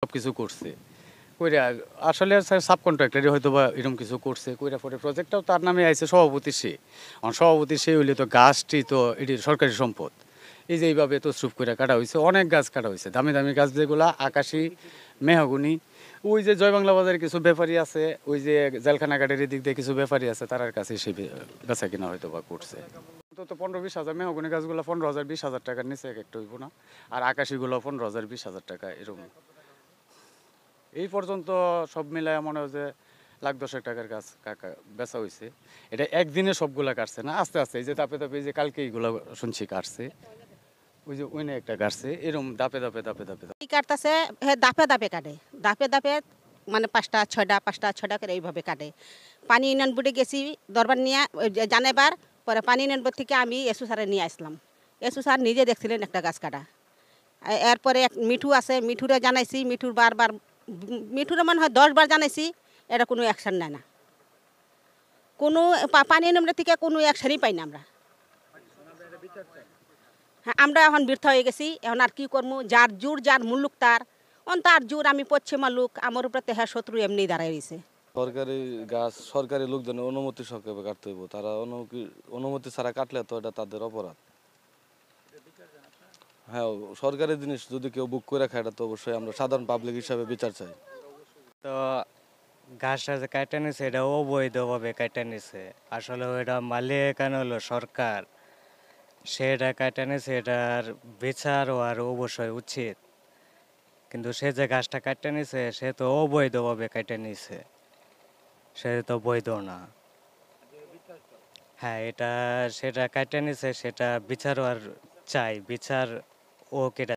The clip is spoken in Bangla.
সব কিছু করছে কইরা আসলে সাব কন্ট্রাক্টরই হয়তো বা এরকম কিছু করছে কইরা পরে প্রজেক্টটাও তার নামে আইছে সভাপতি সে সভাপতি সে হইলে তো গাছটি তো এটি সরকারি সম্পদ এই যে এইভাবে তসরুপ করে কাটা হয়েছে অনেক গাছ কাটা হয়েছে দামি দামি গাছ যেগুলা আকাশি মেহগুনি ওই যে জয় বাংলা বাজারে কিছু ব্যাপারী আছে ওই যে জেলখানা ঘাটের দিক দিয়ে কিছু ব্যাপারী আছে তার কাছে সে বেচা কিনা হয়তো বা করছে তো 15-20 হাজার মেহগুনি গাছগুলো 15,000-20,000 টাকার নিচে এক একটা হইব না আর আকাশিগুলো 15,000-20,000 টাকা এরকম এই পর্যন্ত সব মিলায় মনে হয় যে লাখ 10 টাকার গাছ কাকা বেচা হয়েছে এটা একদিনে সবগুলা কাটছে না আস্তে আস্তে এই যে দাপে দাপে এই যে কালকে এইগুলো শুনছি কাটছে ওই যে ওইনে একটা কাটছে এরকম দাপে দাপে দাপে দাপে কি কাটতেছে দাপে দাপে কাটে দাপে দাপে মানে 5টা 6টা 5টা 6টা করে এইভাবে কাটে পানি ইউনিয়ন বোর্ডে গেছি দরবার নিয়ে জানাবার পরে পানি ইউনিয়ন বোর্ড থেকে আমি এসু স্যারে নিয়ে আসলাম এসু স্যার নিজে দেখছিলেন একটা গাছ কাটা এরপরে এক মিঠু আছে মিঠুরে জানাইছি মিঠুর বারবার মিঠুরে মনে হয় 10 বার জানাইছি এটা কোনো অ্যাকশন নেয় না কোনো পানি ইউনিয়ন থেকে কোনো অ্যাকশনই পাই না আমরা হ্যাঁ আমরা এখন বৃথা হয়ে গেছি এখন আর কি করবো যার জোর যার মুল্লুক তার জোর আমি পশ্চিমা লোক আমার উপরে হ্যাঁ শত্রু এমনি দাঁড়ায় রয়েছে সরকারি গাছ সরকারি লোকজনের অনুমতি সহকারে কাটতে হইব তারা অনুমতি ছাড়া কাটলে তো এটা তাদের অপরাধ হ্যাঁ সরকারি জিনিস যদি কেউ বুক করে খায় এটা তো অবশ্যই আমরা সাধারণ পাবলিক হিসাবে বিচার চাই তো গাছটা যে কাটা নিছে এটা অবৈধভাবে কাটা নিছে আসলে ওইটা মালিক কেন হলো সরকার সেটা কাটা নিছে এটার বিচার আর অবশ্যই উচিত কিন্তু সে যে গাছটা কাটা নিছে সে তো অবৈধভাবে কাটা নিছে সে তো বৈধ না হ্যাঁ এটা সেটা কাটা নিছে সেটা বিচার আর চাই বিচার ও কেটে